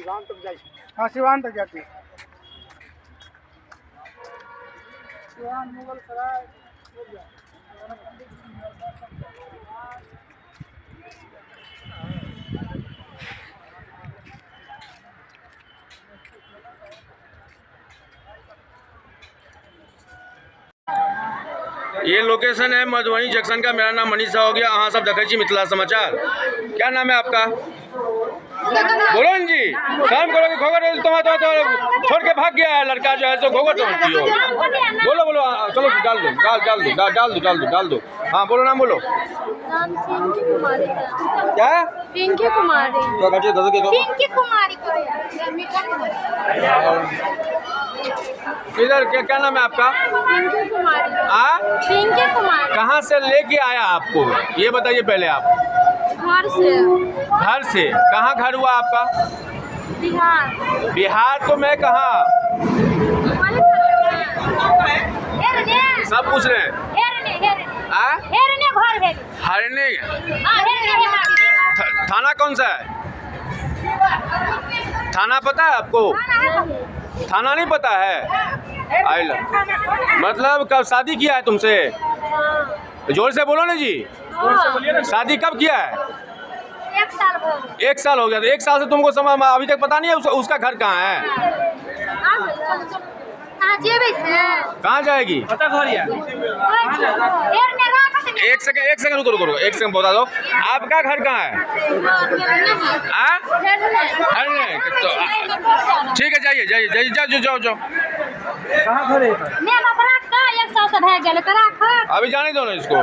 हाँ सिवान तक जाती है। सिवान मुगल सराय ये लोकेशन है मधुबनी जंक्शन का। मेरा नाम मनीषा हो गया। अहाँ सब देखे छी मिथिला समाचार। क्या नाम है आपका? बोलो न जी। शाम करो कि घोघर तो छोड़ के भाग गया है लड़का जो है सो घोघर समझती हो। बोलो बोलो चलो डाल दो डाल डाल दो डाल डाल दो डाल दो डाल दो। हाँ बोलो नाम बोलो। क्या? पिंकी कुमारी। तो पिंकी कुमारी। इधर क्या नाम है आपका? पिंकी कुमारी। पिंकी कुमारी। कहाँ से लेके आया आपको ये बताइए पहले आप। घर से। घर से? कहाँ घर हुआ आपका? बिहार। बिहार तो मैं कहाँ सब पूछ रहे हैं। हरने थाना कौन सा है? थाना पता है आपको? थाना नहीं पता है? आइला मतलब कब शादी किया है तुमसे? जोर से बोलो ना जी। शादी कब किया है? 1 साल हो गया। 1 साल हो गया। तो 1 साल से तुमको समय अभी तक पता नहीं है उसका घर कहाँ है? कहाँ जाएगी? एक सेकंड रुको एक सेकंड बता दो। आपका घर कहाँ है? ठीक है जाइए जाइए जाइए जाओ जाओ जाओ। कहाँ घर है? अभी जाने दो ना इसको।